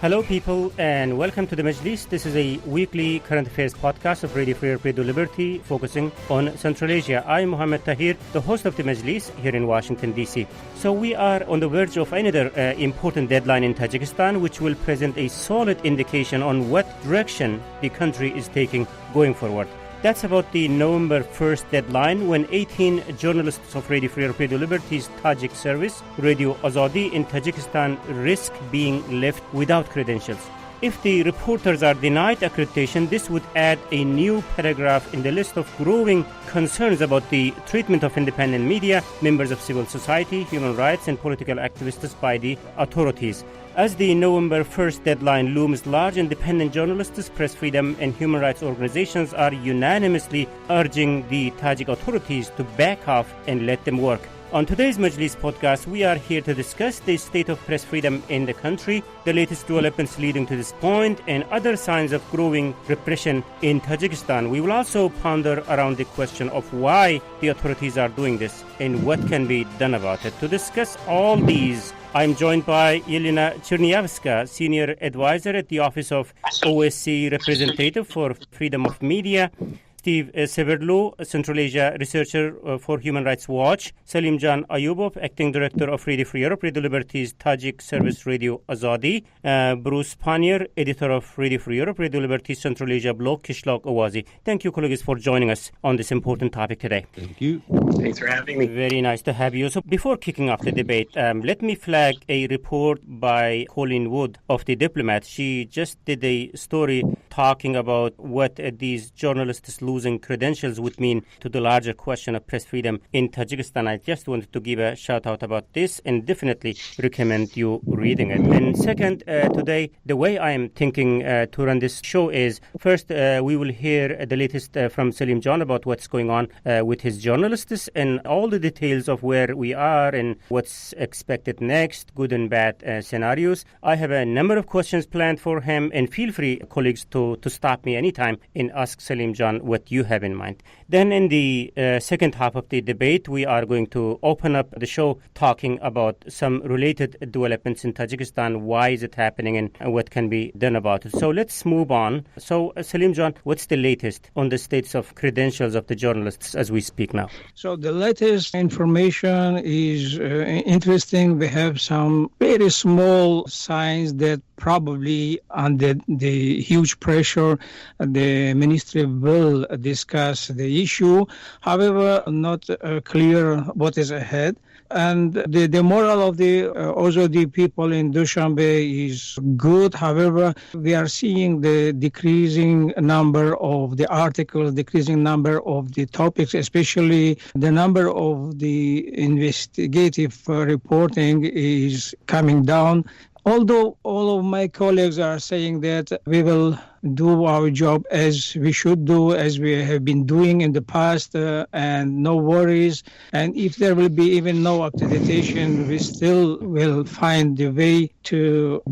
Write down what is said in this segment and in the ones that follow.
Hello, people, and welcome to the Majlis. This is a weekly current affairs podcast of Radio Free Radio Liberty, focusing on Central Asia. I'm Mohammed Tahir, the host of the Majlis here in Washington, D.C. So we are on the verge of another important deadline in Tajikistan, which will present a solid indication on what direction the country is taking going forward. That's about the November 1st deadline, when 18 journalists of Radio Free Radio Liberty's Tajik Service, Radio Ozodi in Tajikistan, risk being left without credentials. If the reporters are denied accreditation, this would add a new paragraph in the list of growing concerns about the treatment of independent media, members of civil society, human rights, and political activists by the authorities. As the November 1st deadline looms, large independent journalists, press freedom, and human rights organizations are unanimously urging the Tajik authorities to back off and let them work. On today's Majlis podcast, we are here to discuss the state of press freedom in the country, the latest developments leading to this point, and other signs of growing repression in Tajikistan. We will also ponder around the question of why the authorities are doing this and what can be done about it. To discuss all these, I'm joined by Yelena Chernyavska, Senior Advisor at the Office of OSCE Representative for Freedom of Media, Steve Severlo, Central Asia Researcher for Human Rights Watch, Salim Jan Ayubov, Acting Director of Radio Free Europe, Radio Liberty's Tajik Service Radio Ozodi, Bruce Pannier, Editor of Radio Free Europe, Radio Liberty's Central Asia blog, Kishlok Awazi. Thank you, colleagues, for joining us on this important topic today. Thank you. Thanks for having me. Very nice to have you. So before kicking off the debate, let me flag a report by Colleen Wood of The Diplomat. She just did a story talking about what these journalists losing credentials would mean to the larger question of press freedom in Tajikistan. I just wanted to give a shout out about this and definitely recommend you reading it. And second, today, the way I am thinking to run this show is, first, we will hear the latest from Salim John about what's going on with his journalists and all the details of where we are and what's expected next, good and bad scenarios. I have a number of questions planned for him, and feel free, colleagues, to stop me anytime and ask Salim John what you have in mind. Then in the second half of the debate, we are going to open up the show talking about some related developments in Tajikistan, why is it happening, and what can be done about it. So let's move on. So Salim John, what's the latest on the status of credentials of the journalists as we speak now? So the latest information is interesting. We have some very small signs that probably under the huge pressure, the ministry will discuss the issue. However, not clear what is ahead. And the moral of the Ozodi people in Dushanbe is good. However, we are seeing the decreasing number of the articles, decreasing number of the topics, especially the number of the investigative reporting is coming down. Although all of my colleagues are saying that we will do our job as we should do, as we have been doing in the past, and no worries. And if there will be even no accreditation, we still will find the way to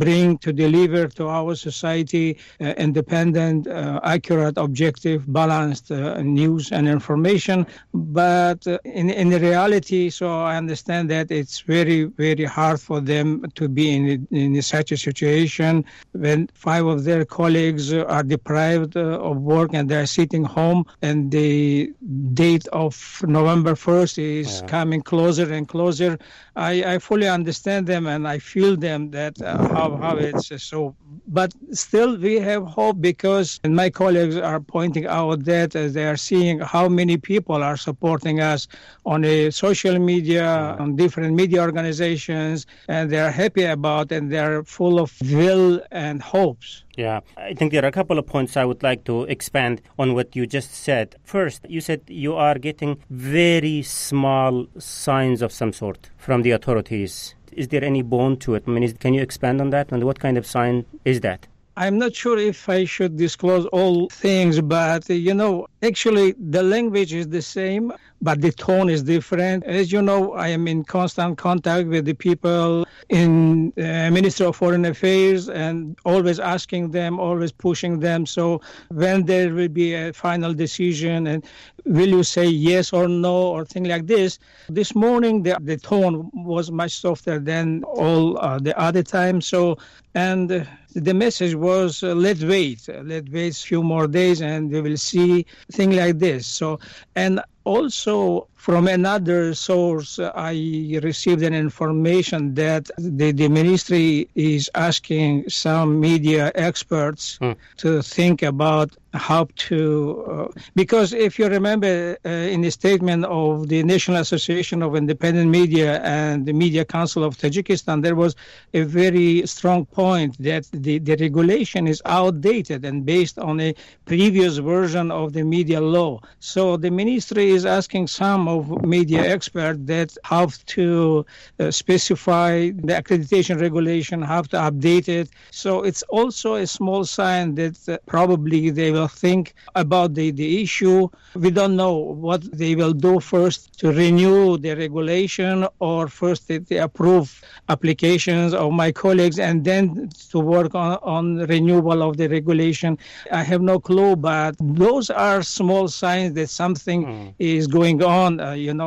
deliver to our society independent, accurate, objective, balanced news and information. But in the reality, so I understand that it's very, very hard for them to be in such a situation when 5 of their colleagues are deprived of work and they're sitting home, and the date of November 1st is coming closer and closer. I fully understand them and I feel them that how it's so. But still we have hope, because my colleagues are pointing out that they are seeing how many people are supporting us on a social media, on different media organizations, and they are happy about it, and they are full of will and hopes. Yeah, I think there are a couple of points I would like to expand on what you just said. First, you said you are getting very small signs of some sort from the authorities. Is there any bone to it? I mean, can you expand on that? And what kind of sign is that? I'm not sure if I should disclose all things, but, actually the language is the same, but the tone is different. As you know, I am in constant contact with the people in Ministry of Foreign Affairs and always asking them, always pushing them. So when there will be a final decision and will you say yes or no or thing like this. This morning, the tone was much softer than all the other times. So, and the message was, let's wait a few more days and we will see things like this. So, and also from another source, I received an information that the ministry is asking some media experts to think about how to, because if you remember in the statement of the National Association of Independent Media and the Media Council of Tajikistan, there was a very strong point that the regulation is outdated and based on a previous version of the media law. So the ministry is asking some of media experts that have to specify the accreditation regulation, have to update it. So it's also a small sign that probably they will think about the issue. We don't know what they will do first, to renew the regulation, or first they approve applications of my colleagues and then to work on renewal of the regulation. I have no clue, but those are small signs that something is going on,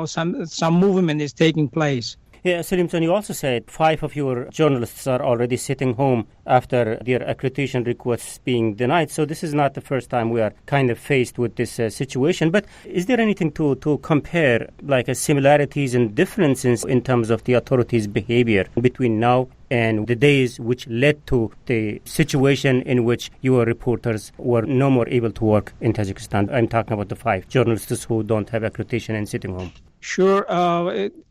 some movement is taking place. Yeah, Salim John, you also said 5 of your journalists are already sitting home after their accreditation requests being denied. So this is not the first time we are kind of faced with this situation. But is there anything to compare, like similarities and differences in terms of the authorities' behavior between now and the days which led to the situation in which your reporters were no more able to work in Tajikistan? I'm talking about the 5 journalists who don't have accreditation and sitting home. Sure.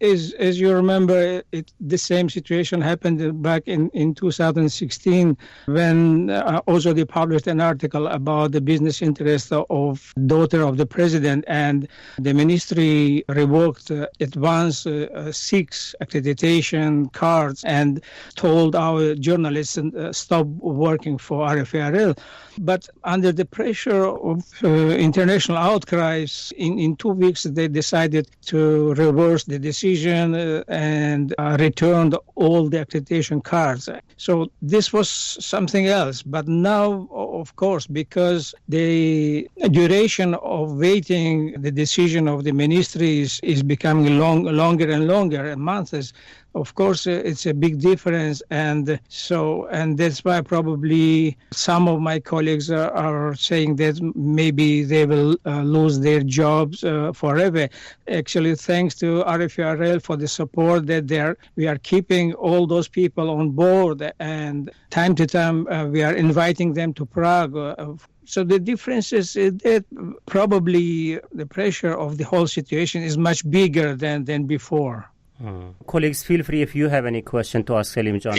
As you remember, the same situation happened back in 2016 when Ozodi published an article about the business interest of daughter of the president, and the ministry revoked at once 6 accreditation cards and told our journalists stop working for RFARL. But under the pressure of international outcries, in 2 weeks they decided to reverse the decision and returned all the accreditation cards. So this was something else. But now, of course, because the duration of waiting the decision of the ministry is becoming longer and longer, months, of course, it's a big difference, and that's why probably some of my colleagues are saying that maybe they will lose their jobs forever. Actually, thanks to RFARL for the support that we are keeping all those people on board, and time to time we are inviting them to Prague. So the difference is that probably the pressure of the whole situation is much bigger than before. Colleagues, feel free if you have any question to ask Salim John.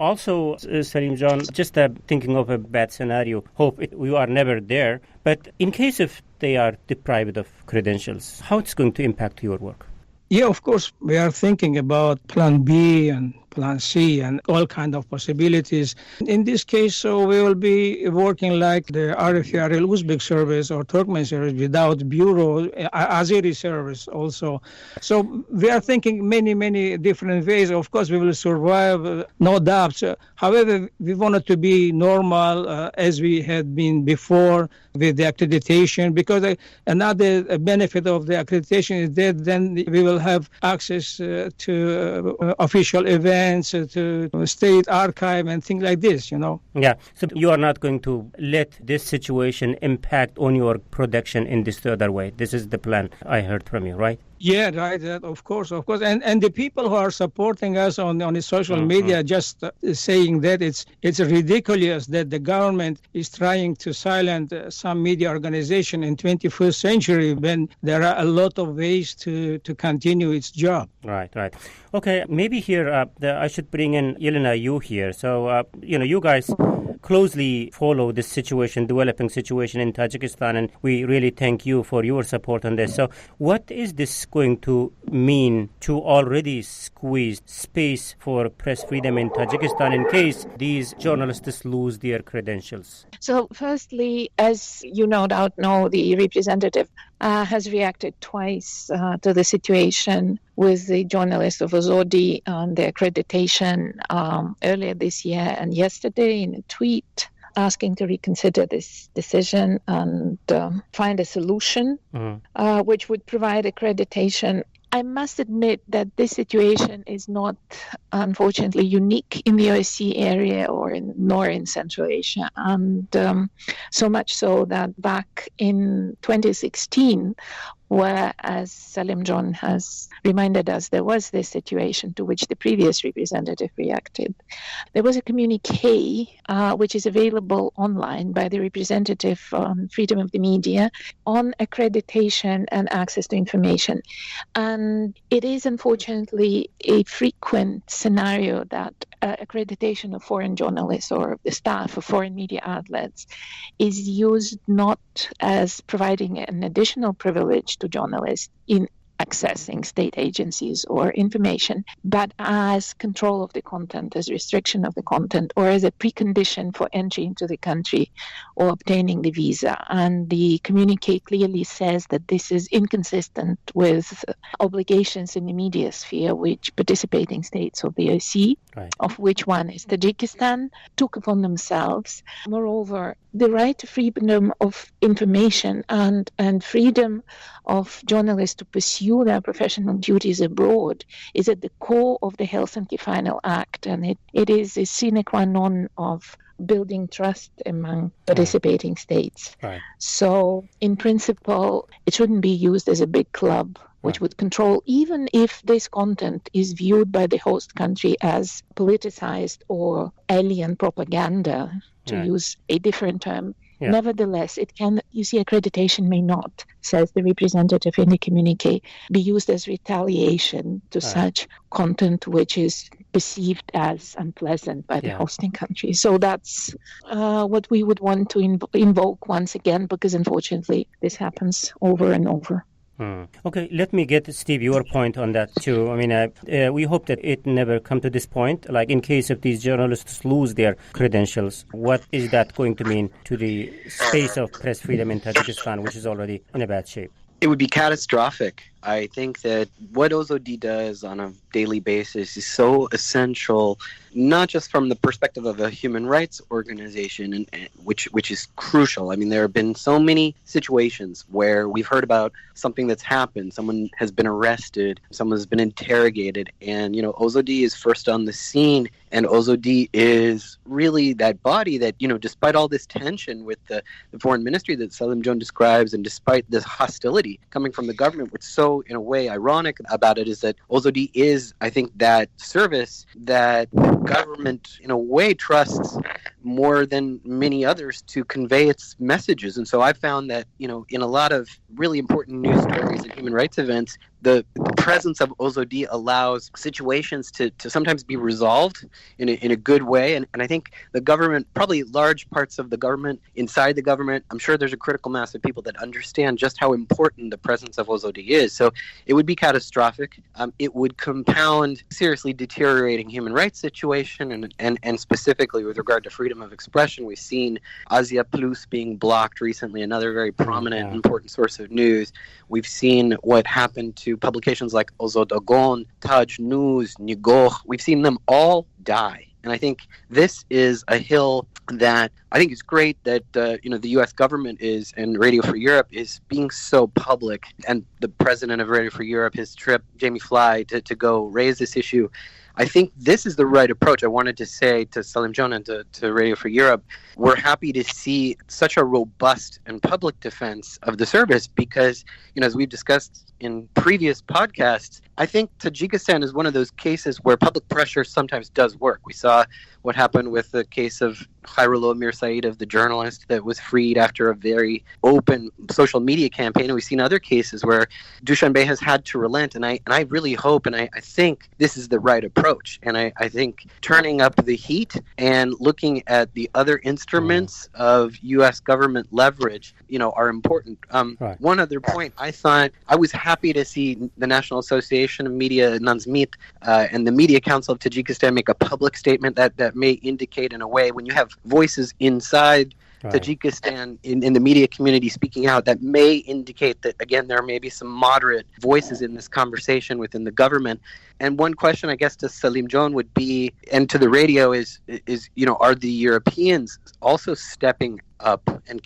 Also, Salim John, just thinking of a bad scenario, hope we are never there, but in case if they are deprived of credentials, how it's going to impact your work? Yeah, of course, we are thinking about Plan B and Plan C and all kinds of possibilities. In this case, so we will be working like the RFARL Uzbek service or Turkmen service without bureau, Azeri service also. So we are thinking many different ways. Of course, we will survive, no doubt. However, we want it to be normal as we had been before with the accreditation, because another benefit of the accreditation is that then we will have access to official events, to state archive and things like this, Yeah, so you are not going to let this situation impact on your production in this other way. This is the plan I heard from you, right? Yeah, right. Of course. And the people who are supporting us on the social media just saying that it's ridiculous that the government is trying to silence some media organization in 21st century when there are a lot of ways to continue its job. Right. Okay, maybe here I should bring in Yelena, you here. So, you guys closely follow this situation, developing situation in Tajikistan, and we really thank you for your support on this. So what is this going to mean to already squeezed space for press freedom in Tajikistan in case these journalists lose their credentials? So firstly, as you no doubt know, the representative has reacted twice to the situation with the journalists of Ozodi on their accreditation earlier this year and yesterday in a tweet asking to reconsider this decision and find a solution which would provide accreditation I must admit that this situation is not, unfortunately, unique in the OSCE area nor in Central Asia. And so much so that back in 2016, where, as Salim John has reminded us, there was this situation to which the previous representative reacted. There was a communique which is available online by the representative on freedom of the media on accreditation and access to information. And it is unfortunately a frequent scenario that accreditation of foreign journalists or the staff of foreign media outlets is used not as providing an additional privilege to journalists in accessing state agencies or information, but as control of the content, as restriction of the content, or as a precondition for entry into the country or obtaining the visa. And the communique clearly says that this is inconsistent with obligations in the media sphere which participating states of the OSCE, of which one is Tajikistan, took upon themselves. Moreover, the right to freedom of information and freedom of journalists to pursue their professional duties abroad is at the core of the Helsinki Final Act, and it is a sine qua non of building trust among participating states. Right. So, in principle, it shouldn't be used as a big club which would control, even if this content is viewed by the host country as politicized or alien propaganda, to use a different term. Yeah. Nevertheless, accreditation may not, says the representative in the communique, be used as retaliation to such content which is perceived as unpleasant by the hosting country. So that's what we would want to invoke once again, because unfortunately this happens over and over. Okay, let me get, Steve, your point on that too. I mean, we hope that it never come to this point. Like in case if these journalists lose their credentials, what is that going to mean to the space of press freedom in Tajikistan, which is already in a bad shape? It would be catastrophic. I think that what Ozodi does on a daily basis is so essential, not just from the perspective of a human rights organization, and which is crucial. I mean, there have been so many situations where we've heard about something that's happened. Someone has been arrested, someone has been interrogated, and, Ozodi is first on the scene, and Ozodi is really that body that, despite all this tension with the foreign ministry that Salim John describes, and despite this hostility coming from the government, what's so, in a way, ironic about it is that Ozodi is, I think, that service that the government, in a way, trusts more than many others to convey its messages. And so I found that, in a lot of really important news stories and human rights events, the presence of Ozodi allows situations to sometimes be resolved in a good way. And I think the government, probably large parts of the government, inside the government, I'm sure there's a critical mass of people that understand just how important the presence of Ozodi is. So it would be catastrophic. It would compound seriously deteriorating human rights situation. And specifically with regard to freedom of expression, we've seen Asia Plus being blocked recently, another very prominent, important source of news. We've seen what happened to publications like Ozodi, Taj News, Nigoh. We've seen them all die. And I think this is a hill that I think is great that the U.S. government and Radio Free Europe is being so public. And the president of Radio Free Europe, his trip, Jamie Fly, to go raise this issue. I think this is the right approach. I wanted to say to Salim John and to Radio Free Europe, we're happy to see such a robust and public defense of the service because, as we've discussed in previous podcasts, I think Tajikistan is one of those cases where public pressure sometimes does work. We saw what happened with the case of Khairullah Mirsaeedov, the journalist that was freed after a very open social media campaign. And we've seen other cases where Dushanbe has had to relent. And I really hope, and I think this is the right approach. And I think turning up the heat and looking at the other instruments of U.S. government leverage, are important. One other point, I thought I was happy to see the National Association of Media, Nansmit, and the Media Council of Tajikistan make a public statement that may indicate in a way when you have voices inside Tajikistan in the media community speaking out, that may indicate that, again, there may be some moderate voices in this conversation within the government. And one question, I guess, to Salim John would be, and to the radio is are the Europeans also stepping up? And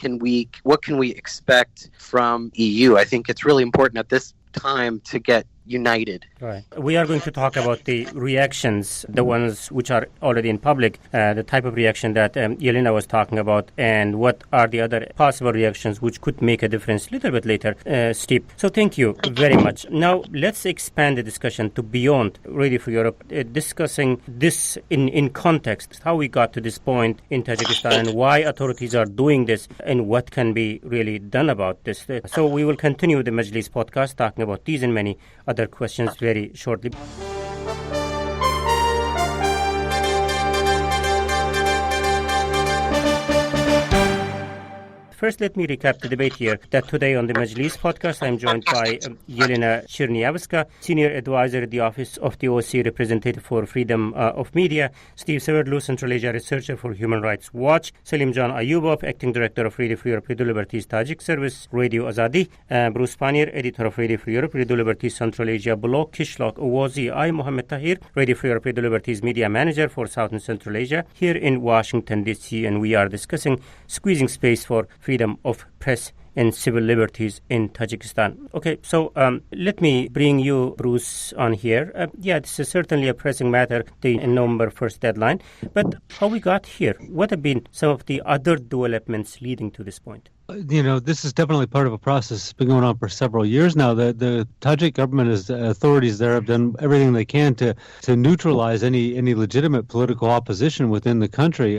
what can we expect from EU? I think it's really important at this time to get united. Right. We are going to talk about the reactions, the ones which are already in public, the type of reaction that Yelena was talking about, and what are the other possible reactions which could make a difference a little bit later, Steve. So thank you very much. Now, let's expand the discussion to beyond Radio Free Europe, discussing this in context, how we got to this point in Tajikistan and why authorities are doing this and what can be really done about this. So we will continue the Majlis podcast talking about these and many other questions very shortly. First, let me recap the debate here. That today on the Majlis podcast, I'm joined by Yelena Chernyavska, Senior Advisor at the Office of the OSCE Representative for Freedom of Media, Steve Severlu, Central Asia Researcher for Human Rights Watch, Selim John Ayubov, Acting Director of Radio Free Europe, Radio Liberty's Tajik Service, Radio Ozodi, Bruce Pannier, Editor of Radio Free Europe, Radio Liberty's Central Asia blog, Kishlok Ozodi. I'm Mohammed Tahir, Radio Free Europe, Radio Liberty's Media Manager for South and Central Asia, here in Washington, D.C., and we are discussing squeezing space for freedom of press and civil liberties in Tajikistan. Okay, so let me bring you, Bruce, on here. This is certainly a pressing matter, the November 1st deadline. But how we got here? What have been some of the other developments leading to this point? This is definitely part of a process that's been going on for several years now. The Tajik government, authorities there, have done everything they can to neutralize any legitimate political opposition within the country.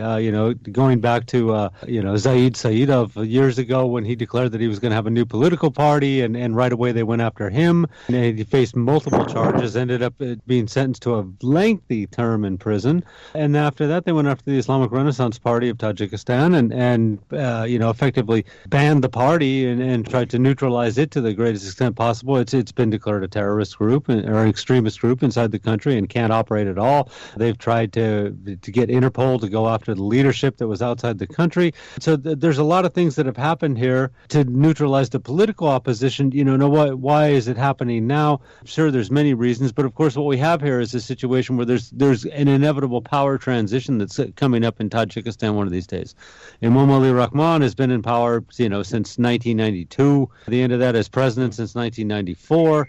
Going back to Zaid Saidov years ago when he declared that he was going to have a new political party, and right away they went after him. And he faced multiple charges, ended up being sentenced to a lengthy term in prison. And after that, they went after the Islamic Renaissance Party of Tajikistan and effectively banned the party and tried to neutralize it to the greatest extent possible. It's been declared a terrorist group or an extremist group inside the country and can't operate at all. They've tried to get Interpol to go after the leadership that was outside the country. So there's a lot of things that have happened here to neutralize the political opposition. Why is it happening now? Sure, there's many reasons, but of course what we have here is a situation where there's an inevitable power transition that's coming up in Tajikistan one of these days. Imam Ali Rahman has been in power since 1992. The end of that as president since 1994.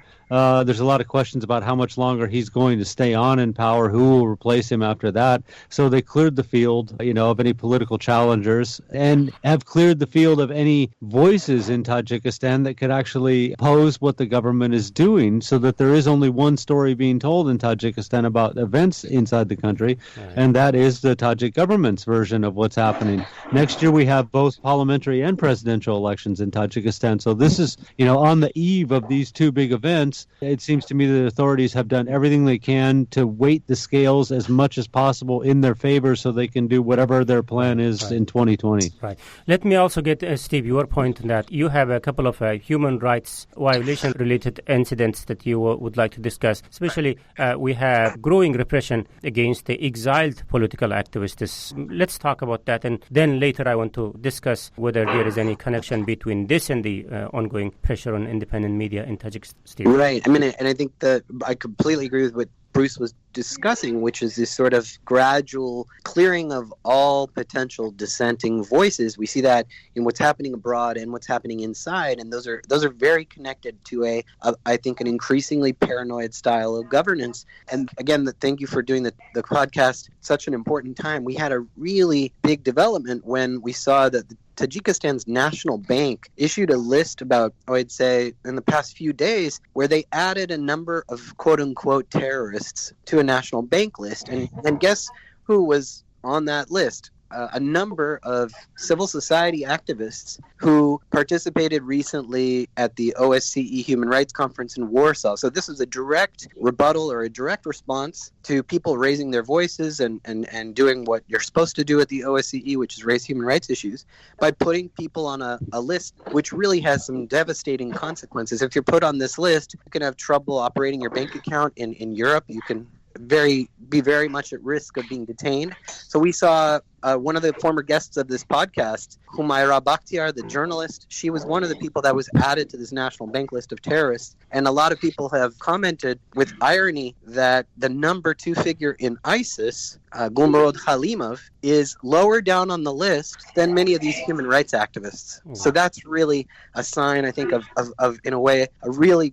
There's a lot of questions about how much longer he's going to stay on in power, who will replace him after that. So they cleared the field, of any political challengers and have cleared the field of any voices in Tajikistan that could actually oppose what the government is doing, so that there is only one story being told in Tajikistan about events inside the country, and that is the Tajik government's version of what's happening. Next year we have both parliamentary and presidential elections in Tajikistan. So this is, on the eve of these two big events, it seems to me that authorities have done everything they can to weight the scales as much as possible in their favor so they can do whatever their plan is in 2020. Right. Let me also get, Steve, your point on that. You have a couple of human rights violation-related incidents that you would like to discuss. Especially, we have growing repression against the exiled political activists. Let's talk about that. And then later I want to discuss whether there is any connection between this and the ongoing pressure on independent media in Tajikistan. Right. And I think that I completely agree with what Bruce was discussing, which is this sort of gradual clearing of all potential dissenting voices. We see that in what's happening abroad and what's happening inside, and those are very connected to I think an increasingly paranoid style of governance. And again, thank you for doing the podcast. Such an important time. We had a really big development when we saw that Tajikistan's national bank issued a list about, I'd say, in the past few days, where they added a number of quote-unquote terrorists to a national bank list. And guess who was on that list? A number of civil society activists who participated recently at the OSCE Human Rights Conference in Warsaw. So this is a direct rebuttal or a direct response to people raising their voices and doing what you're supposed to do at the OSCE, which is raise human rights issues, by putting people on a list which really has some devastating consequences. If you're put on this list, you can have trouble operating your bank account in Europe. You can be very much at risk of being detained. So we saw one of the former guests of this podcast, Humaira Bakhtiar, the journalist, she was one of the people that was added to this national bank list of terrorists. And a lot of people have commented with irony that the number 2 figure in ISIS, Gulmarod Khalimov, is lower down on the list than many of these human rights activists. So that's really a sign, I think, of in a way, a really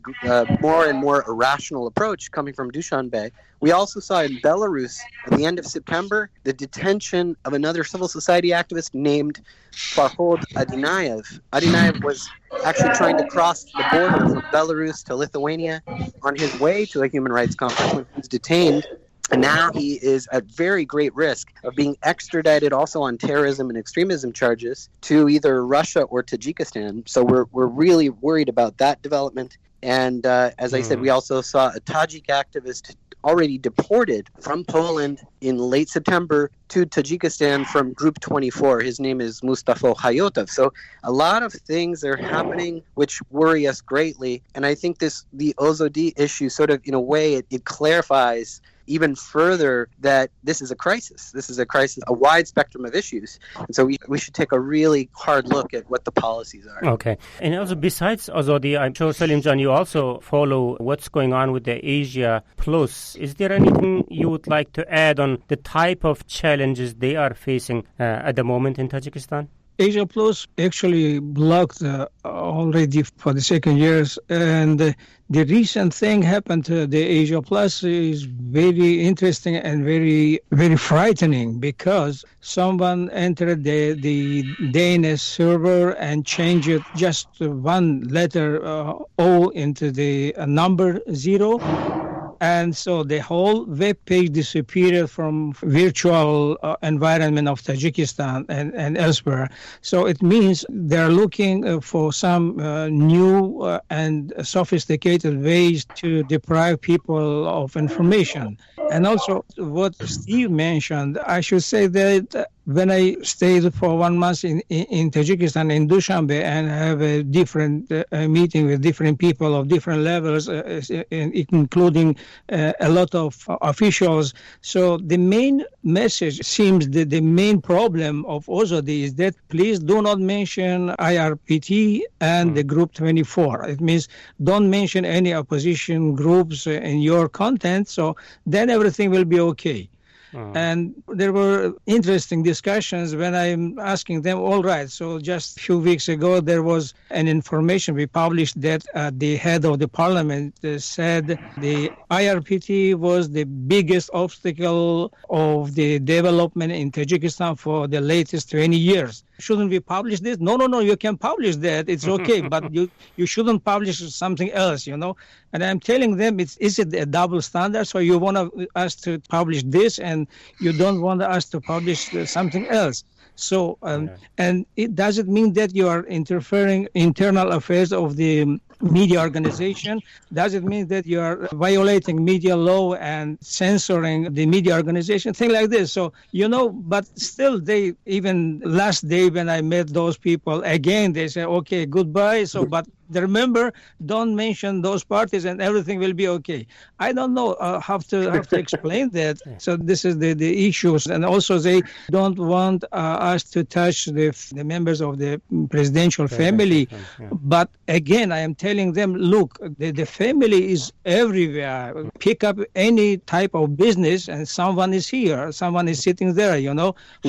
more and more irrational approach coming from Dushanbe. We also saw in Belarus, at the end of September, the detention of another civil society activist named Farhod Adinayev. Adinayev was actually trying to cross the border from Belarus to Lithuania on his way to a human rights conference when he was detained. And now he is at very great risk of being extradited also on terrorism and extremism charges to either Russia or Tajikistan. So we're really worried about that development. And as I said, we also saw a Tajik activist already deported from Poland in late September to Tajikistan from Group 24. His name is Mustafa Hayotov. So a lot of things are happening which worry us greatly. And I think the Ozodi issue sort of, in a way, it clarifies even further that this is a crisis. This is a crisis, a wide spectrum of issues. And so we should take a really hard look at what the policies are. Okay. And also besides Ozodi, I'm sure, Salim Jan, you also follow what's going on with the Asia Plus. Is there anything you would like to add on the type of challenges they are facing at the moment in Tajikistan? Asia Plus actually blocked already for the second years, and the recent thing happened to the Asia Plus is very interesting and very, very frightening, because someone entered the DNS server and changed it just one letter O into the number 0. And so the whole web page disappeared from virtual environment of Tajikistan and elsewhere. So it means they're looking for some new and sophisticated ways to deprive people of information. And also what Steve mentioned, I should say that when I stayed for 1 month in Tajikistan, in Dushanbe, and have a different meeting with different people of different levels, including a lot of officials. So the main message seems that the main problem of Ozodi is that please do not mention IRPT and the Group 24. It means don't mention any opposition groups in your content, so then everything will be okay. And there were interesting discussions when I'm asking them, all right, so just a few weeks ago, there was an information we published that the head of the parliament said the IRPT was the biggest obstacle of the development in Tajikistan for the latest 20 years. Shouldn't we publish this? No, you can publish that. It's okay, but you shouldn't publish something else, And I'm telling them, is it a double standard? So you want us to publish this and you don't want us to publish something else. So, and it doesn't mean that you are interfering internal affairs of the media organization. Doesn't mean that you are violating media law and censoring the media organization, thing like this. So, but still even last day when I met those people, again, they say, okay, goodbye. So, but remember, don't mention those parties and everything will be okay. I don't know how to explain that. So this is the issues. And also they don't want us to touch the members of the presidential family. But again, I am telling them, look, the family is everywhere. Pick up any type of business and someone is here. Someone is sitting there,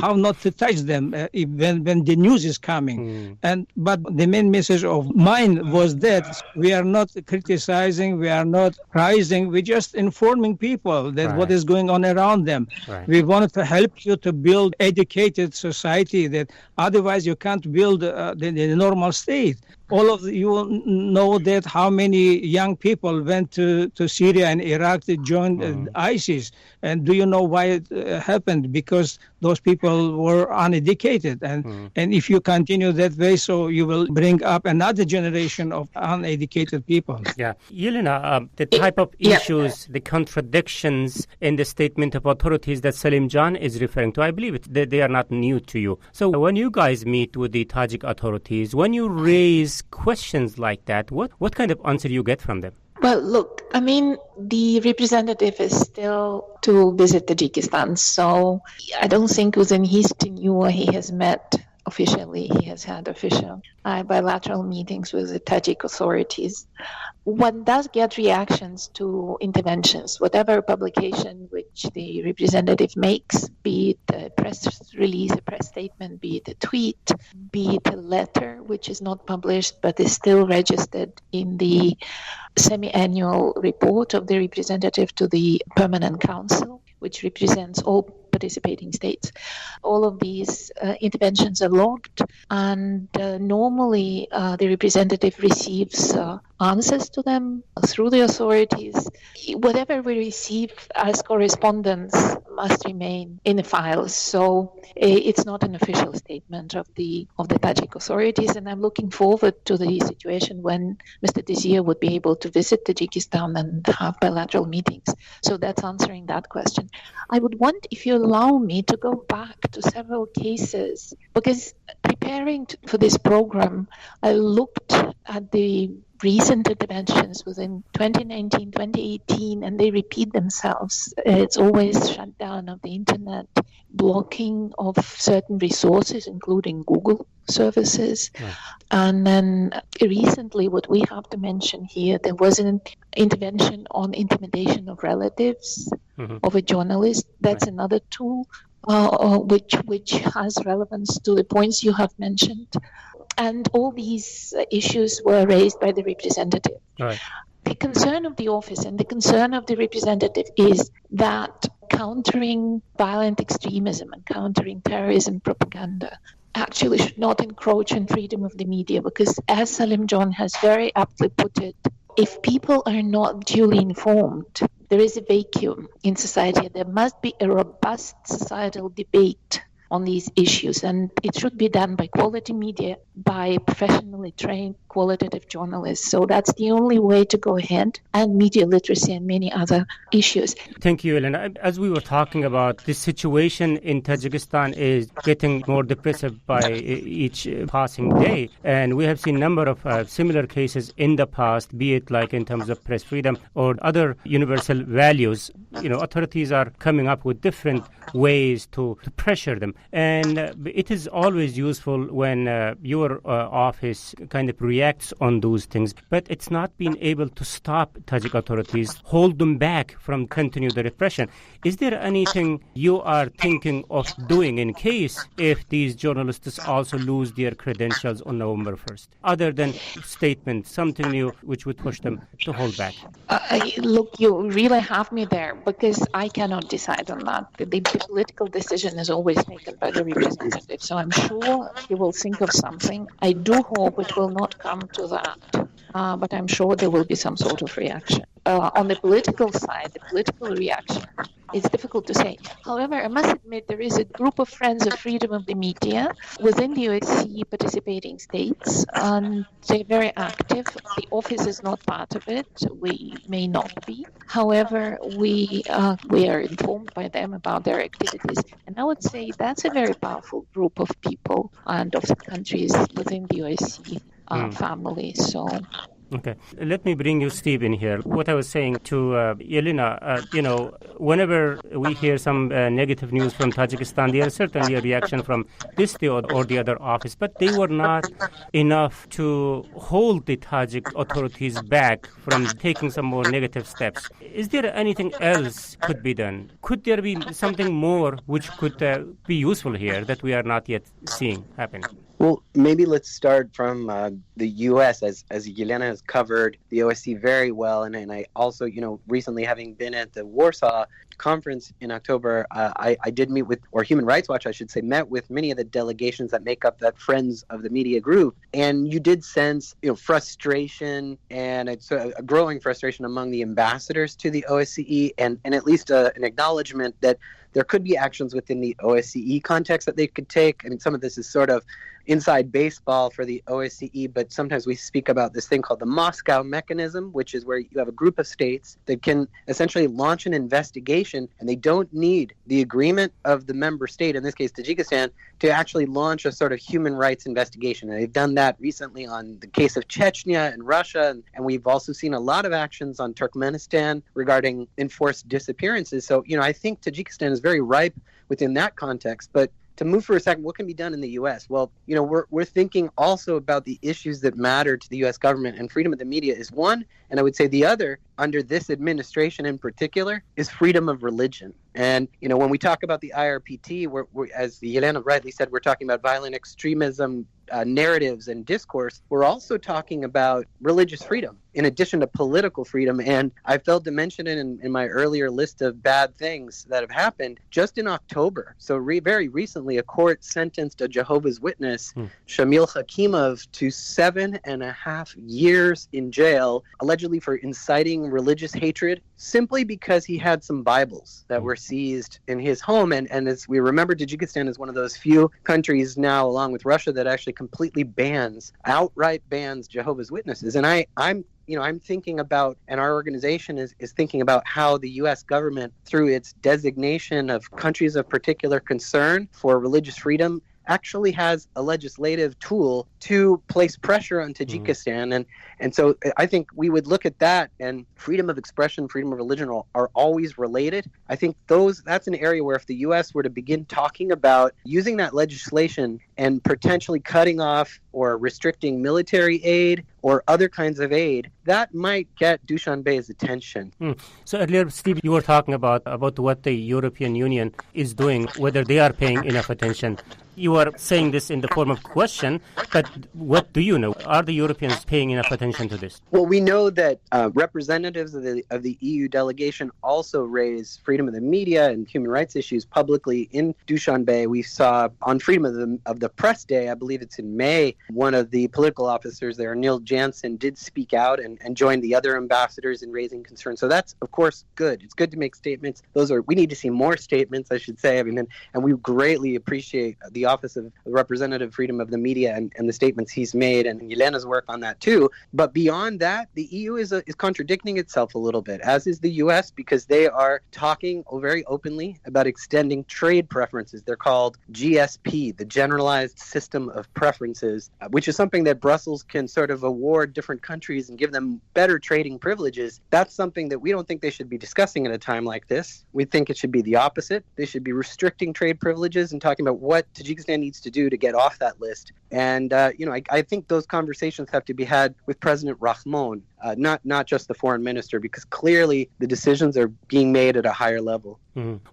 How not to touch them when the news is coming. But the main message of mine was that we are not criticizing, we are not prizing, we're just informing people that what is going on around them. We wanted to help you to build educated society, that otherwise you can't build the normal state. All of you know that how many young people went to Syria and Iraq to join ISIS. And do you know why it happened? Because those people were uneducated. And if you continue that way, so you will bring up another generation of uneducated people. Yeah. Yelena, the type of issues, the contradictions in the statement of authorities that Salim Jan is referring to, I believe they are not new to you. So when you guys meet with the Tajik authorities, when you raise questions like that, what kind of answer you get from them? Well, look, I mean, the representative is still to visit Tajikistan, so I don't think within his tenure he has met officially. He has had official bilateral meetings with the Tajik authorities. One does get reactions to interventions, whatever publication which the representative makes, be it a press release, a press statement, be it a tweet, be it a letter which is not published but is still registered in the semi-annual report of the representative to the Permanent Council, which represents all participating states. All of these interventions are logged, and normally the representative receives answers to them through the authorities. Whatever we receive as correspondence must remain in the files. So it's not an official statement of the Tajik authorities, and I'm looking forward to the situation when Mr. Desir would be able to visit Tajikistan and have bilateral meetings. So that's answering that question. I would want, if you allow me, to go back to several cases, because preparing for this program, I looked at the recent interventions within 2019, 2018, and they repeat themselves. It's always shutdown of the internet, blocking of certain resources, including Google services. Yeah. And then recently, what we have to mention here, there was an intervention on intimidation of relatives of a journalist. That's another tool which has relevance to the points you have mentioned. And all these issues were raised by the representative. Right. The concern of the office and the concern of the representative is that countering violent extremism and countering terrorism propaganda actually should not encroach on freedom of the media, because as Salim John has very aptly put it, if people are not duly informed, there is a vacuum in society. There must be a robust societal debate on these issues, and it should be done by quality media, by professionally trained qualitative journalists. So that's the only way to go ahead, and media literacy and many other issues. Thank you, Elena. As we were talking about, the situation in Tajikistan is getting more depressive by each passing day, and we have seen a number of similar cases in the past, be it like in terms of press freedom or other universal values. Authorities are coming up with different ways to pressure them. And it is always useful when your office kind of reacts on those things. But it's not been able to stop Tajik authorities, hold them back from continue the repression. Is there anything you are thinking of doing in case if these journalists also lose their credentials on November 1st, other than statements, something new which would push them to hold back? Look, you really have me there, because I cannot decide on that. The political decision is always taken by the representative. So I'm sure he will think of something. I do hope it will not come to that, but I'm sure there will be some sort of reaction. On the political side, the political reaction, it's difficult to say. However, I must admit there is a group of friends of freedom of the media within the OSCE participating states, and they're very active. The office is not part of it. We may not be. However, we are informed by them about their activities. And I would say that's a very powerful group of people and of the countries within the OSCE family. So. Okay. Let me bring you, Steve, in here. What I was saying to Elena, whenever we hear some negative news from Tajikistan, there is certainly a reaction from this or the other office, but they were not enough to hold the Tajik authorities back from taking some more negative steps. Is there anything else could be done? Could there be something more which could be useful here that we are not yet seeing happen? Well, maybe let's start from the U.S. as Yelena has covered the OSCE very well, and I also, recently having been at the Warsaw conference in October, I did meet with, or Human Rights Watch, I should say, met with many of the delegations that make up that Friends of the Media group, and you did sense, frustration, and it's a growing frustration among the ambassadors to the OSCE, and at least an acknowledgement that There could be actions within the OSCE context that they could take. I mean, some of this is sort of inside baseball for the OSCE, but sometimes we speak about this thing called the Moscow mechanism, which is where you have a group of states that can essentially launch an investigation, and they don't need the agreement of the member state, in this case Tajikistan, to actually launch a sort of human rights investigation. And they've done that recently on the case of Chechnya and Russia, and we've also seen a lot of actions on Turkmenistan regarding enforced disappearances. So, I think Tajikistan is very ripe within that context. But to move for a second, what can be done in the U.S.? Well, we're thinking also about the issues that matter to the U.S. government, and freedom of the media is one. And I would say the other, under this administration in particular, is freedom of religion. And, when we talk about the IRPT, we're, as Yelena rightly said, we're talking about violent extremism narratives and discourse. We're also talking about religious freedom in addition to political freedom. And I failed to mention it in my earlier list of bad things that have happened. Just in October, so very recently, a court sentenced a Jehovah's Witness, Shamil Hakimov, to 7.5 years in jail, allegedly for inciting religious hatred, simply because he had some Bibles that were seized in his home. And as we remember, Tajikistan is one of those few countries now, along with Russia, that actually completely outright bans Jehovah's Witnesses. And I'm thinking about, and our organization is thinking about how the U.S. government, through its designation of countries of particular concern for religious freedom, actually has a legislative tool to place pressure on Tajikistan. And so I think we would look at that, and freedom of expression, freedom of religion are always related. I think that's an area where if the U.S. were to begin talking about using that legislation and potentially cutting off or restricting military aid or other kinds of aid, that might get Dushanbe's attention. So earlier, Steve, you were talking about what the European Union is doing, whether they are paying enough attention. You are saying this in the form of question, but what do you know? Are the Europeans paying enough attention to this? Well, we know that representatives of the EU delegation also raise freedom of the media and human rights issues publicly in Dushanbe. We saw on Freedom of the Press Day, I believe it's in May, one of the political officers there, Neil Jansen, did speak out and join the other ambassadors in raising concerns. So that's, of course, good. It's good to make statements. We need to see more statements, I should say. And we greatly appreciate the Office of Representative Freedom of the Media and the statements he's made, and Yelena's work on that too. But beyond that, the EU is contradicting itself a little bit, as is the US, because they are talking very openly about extending trade preferences. They're called GSP, the Generalized System of Preferences, which is something that Brussels can sort of award different countries and give them better trading privileges. That's something that we don't think they should be discussing at a time like this. We think it should be the opposite. They should be restricting trade privileges and talking about what Tajikistan needs to do to get off that list. And, I think those conversations have to be had with President Rahmon, not just the foreign minister, because clearly the decisions are being made at a higher level.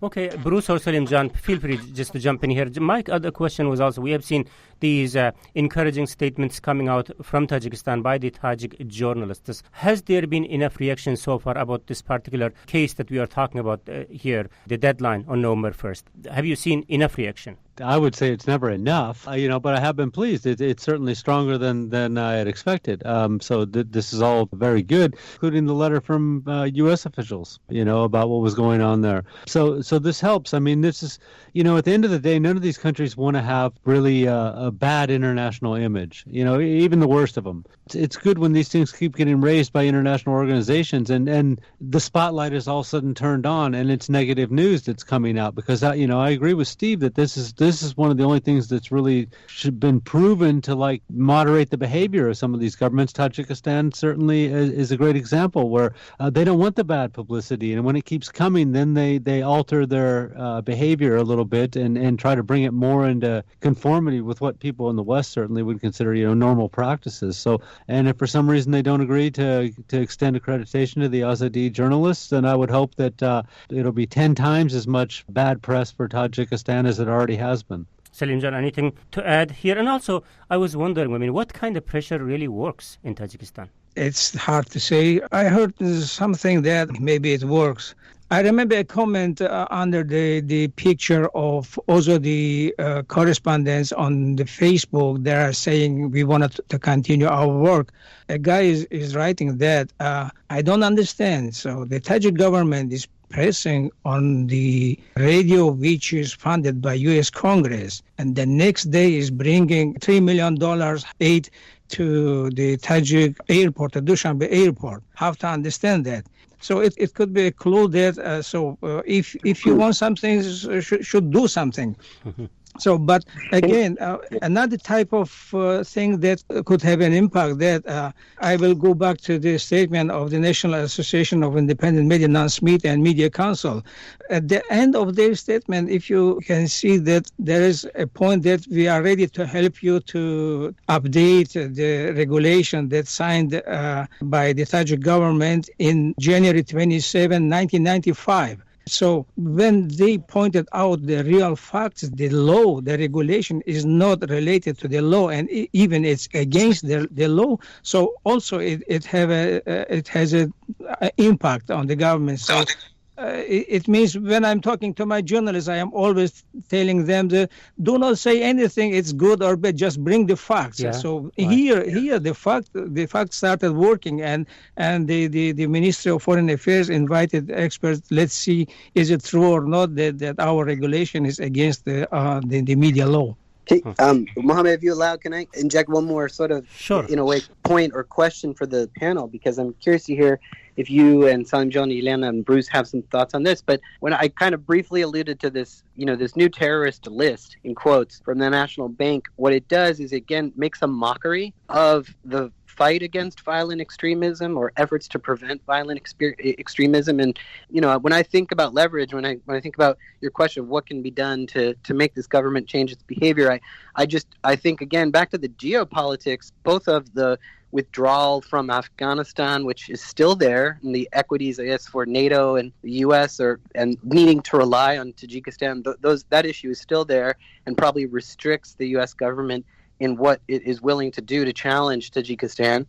Okay, Bruce or Salim John, feel free just to jump in here. My other question was also, we have seen these encouraging statements coming out from Tajikistan by the Tajik journalists. Has there been enough reaction so far about this particular case that we are talking about here, the deadline on November 1st? Have you seen enough reaction? I would say it's never enough, but I have been pleased. It's certainly stronger than I had expected. So this is all very good, including the letter from U.S. officials, about what was going on there. So this helps. I mean, this is, at the end of the day, none of these countries want to have really a bad international image, even the worst of them. It's good when these things keep getting raised by international organizations and the spotlight is all of a sudden turned on and it's negative news that's coming out, because, I agree with Steve that this is one of the only things that's really been proven to moderate the behavior of some of these governments. Tajikistan certainly is a great example where they don't want the bad publicity, and when it keeps coming, then they alter their behavior a little bit and try to bring it more into conformity with what people in the West certainly would consider normal practices. So, and if for some reason they don't agree to extend accreditation to the Ozodi journalists, then I would hope that it'll be 10 times as much bad press for Tajikistan as it already has been. Salim John, anything to add here? And also, I was wondering, what kind of pressure really works in Tajikistan? It's hard to say. I heard something that maybe it works. I remember a comment under the picture of Ozodi correspondence on the Facebook. They are saying we wanted to continue our work. A guy is writing that I don't understand. So the Tajik government is expressing on the radio, which is funded by U.S. Congress, and the next day is bringing $3 million aid to the Tajik airport, the Dushanbe airport. How to understand that? So it could be a clue that if you want something, should do something. So, but again, another type of thing that could have an impact that I will go back to the statement of the National Association of Independent Media, NANSMED, and Media Council. At the end of their statement, if you can see that there is a point that we are ready to help you to update the regulation that's signed by the Tajik government in January 27, 1995. So when they pointed out the real facts, the law, the regulation is not related to the law, and even it's against the law. So also it has a impact on the government. So it means when I'm talking to my journalists, I am always telling them that do not say anything. It's good or bad. Just bring the facts. Yeah. So here the fact started working, and the Ministry of Foreign Affairs invited experts. Let's see, is it true or not that our regulation is against the media law. Okay, Mohammed, if you allow, can I inject one more sort of, in a way, point or question for the panel? Because I'm curious to hear if you and Salim John, Elena, and Bruce have some thoughts on this. But when I kind of briefly alluded to this, this new terrorist list, in quotes, from the National Bank, what it does is, again, makes a mockery of the fight against violent extremism or efforts to prevent violent extremism. And, when I think about leverage, when I think about your question of what can be done to make this government change its behavior, I think, again, back to the geopolitics, both of the withdrawal from Afghanistan, which is still there, and the equities, I guess, for NATO and the U.S. and needing to rely on Tajikistan, that issue is still there and probably restricts the U.S. government in what it is willing to do to challenge Tajikistan.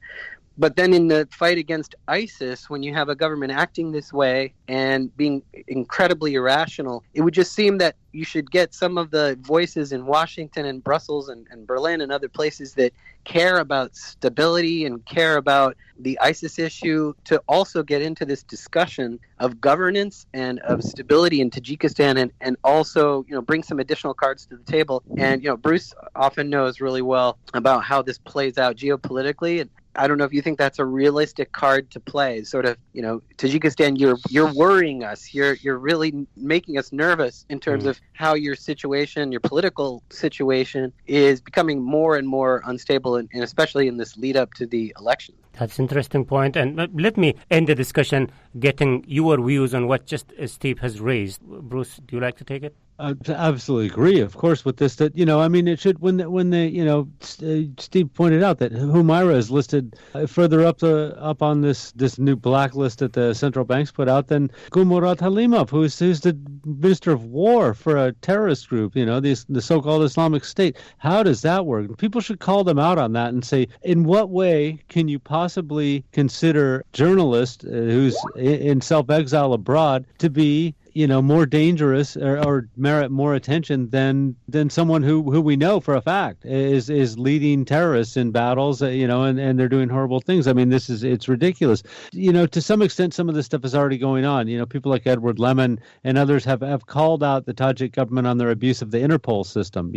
But then in the fight against ISIS, when you have a government acting this way and being incredibly irrational, it would just seem that you should get some of the voices in Washington and Brussels and Berlin and other places that care about stability and care about the ISIS issue to also get into this discussion of governance and of stability in Tajikistan and also, bring some additional cards to the table. And, Bruce often knows really well about how this plays out geopolitically. And I don't know if you think that's a realistic card to play. Sort of, Tajikistan, you're worrying us. You're really making us nervous in terms of how your situation, your political situation, is becoming more and more unstable, and especially in this lead up to the election. That's an interesting point. And let me end the discussion getting your views on what just Steve has raised. Bruce, do you like to take it? I absolutely agree, of course, with this. That it should when Steve pointed out that Humaira is listed further up on this new blacklist that the central banks put out than Gulmurat Halimov, who's the Minister of War for a terrorist group. The so-called Islamic State. How does that work? People should call them out on that and say, in what way can you possibly consider journalist who's in self-exile abroad to be more dangerous or merit more attention than someone who we know for a fact is leading terrorists in battles, and they're doing horrible things. I mean, it's ridiculous. To some extent, some of this stuff is already going on. People like Edward Lemon and others have called out the Tajik government on their abuse of the Interpol system,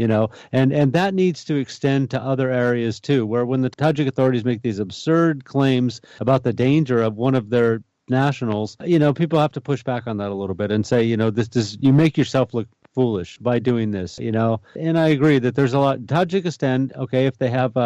and that needs to extend to other areas too, where when the Tajik authorities make these absurd claims about the danger of one of their nationals, people have to push back on that a little bit and say, this you make yourself look foolish by doing this, And I agree that there's a lot. Tajikistan, okay, if they have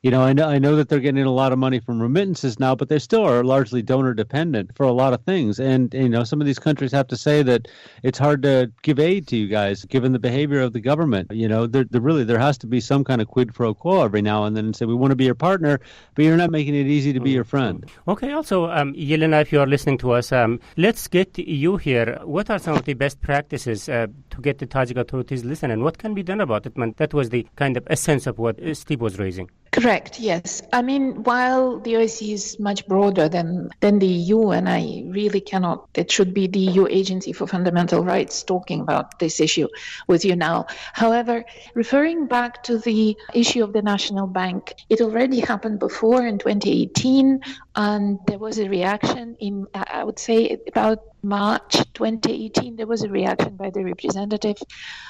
I know that they're getting a lot of money from remittances now, but they still are largely donor dependent for a lot of things. And, some of these countries have to say that it's hard to give aid to you guys, given the behavior of the government. There has to be some kind of quid pro quo every now and then and say, we want to be your partner, but you're not making it easy to be your friend. Okay. Also, Yelena, if you are listening to us, let's get you here. What are some of the best practices to get the Tajik authorities listening? What can be done about it? That was the kind of essence of what Steve was raising. Correct, yes. I mean, while the OSCE is much broader than the EU, and I really cannot, it should be the EU Agency for Fundamental Rights talking about this issue with you now. However, referring back to the issue of the National Bank, it already happened before in 2018 And there was a reaction in, I would say, about March 2018, there was a reaction by the representative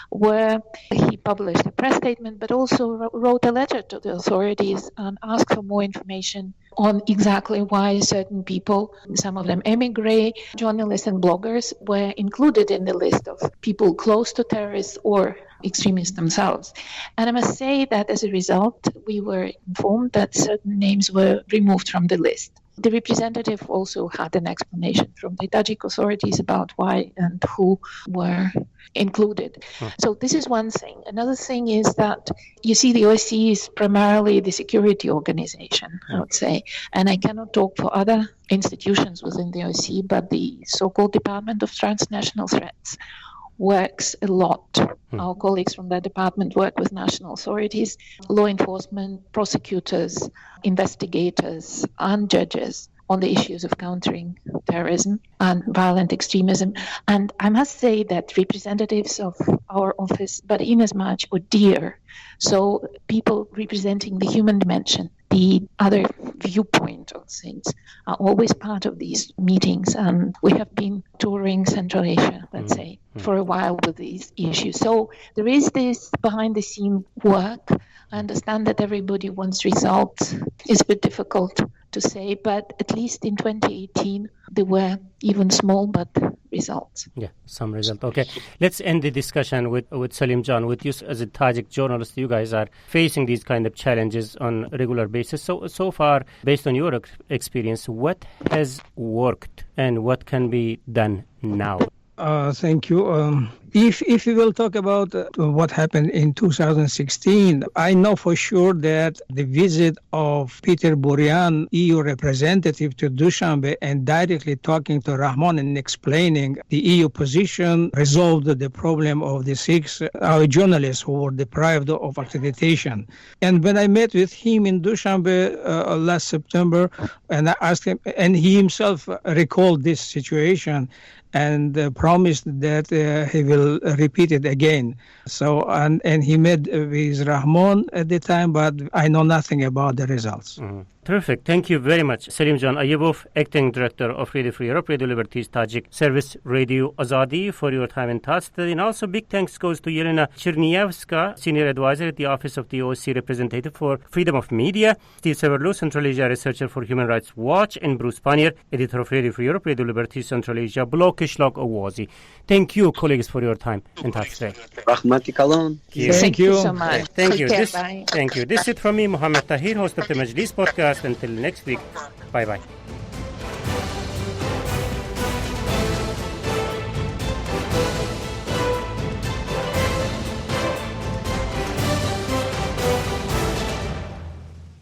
where he published a press statement, but also wrote a letter to the authorities and asked for more information on exactly why certain people, some of them emigre, journalists and bloggers, were included in the list of people close to terrorists or extremists themselves. And I must say that as a result, we were informed that certain names were removed from the list. The representative also had an explanation from the Tajik authorities about why and who were included. So this is one thing. Another thing is that, you see, the OSCE is primarily the security organization, I would say. And I cannot talk for other institutions within the OSCE, but the so-called Department of Transnational Threats works a lot. Our colleagues from that department work with national authorities, law enforcement, prosecutors, investigators, and judges on the issues of countering terrorism and violent extremism. And I must say that representatives of our office, but inasmuch or dear, so people representing the human dimension, the other viewpoint of things, are always part of these meetings. And we have been touring Central Asia, let's say, for a while with these issues. So there is this behind-the-scene work. I understand that everybody wants results. It's a bit difficult to say, but at least in 2018, there were even small but results. Yeah, some result. Okay, let's end the discussion with Salim John. With you as a Tajik journalist, you guys are facing these kind of challenges on a regular basis. So far, based on your experience, what has worked and what can be done now? Thank you. If we will talk about what happened in 2016, I know for sure that the visit of Peter Buryan, EU representative to Dushanbe, and directly talking to Rahman and explaining the EU position resolved the problem of the 6 our journalists who were deprived of accreditation. And when I met with him in Dushanbe last September, and I asked him, and he himself recalled this situation, and promised that he will repeat it again. So, and he met with Rahman at the time, but I know nothing about the results. Terrific. Thank you very much. Salim John Ayubov, Acting Director of Radio Free Europe, Radio Liberty's Tajik Service, Radio Ozodi, for your time and thoughts today. And also big thanks goes to Yelena Chernievska, Senior Advisor at the Office of the OSCE Representative for Freedom of Media, Steve Severlu, Central Asia Researcher for Human Rights Watch, and Bruce Pannier, Editor of Radio Free Europe, Radio Liberty's Central Asia blog, Kishlok Owazi. Thank you, colleagues, for your time and thoughts today. Rahmati Kalon. Thank you so much. Thank you. Bye. Thank you. This is it from me, Mohammed Tahir, host of the Majlis podcast. Until next week, bye-bye.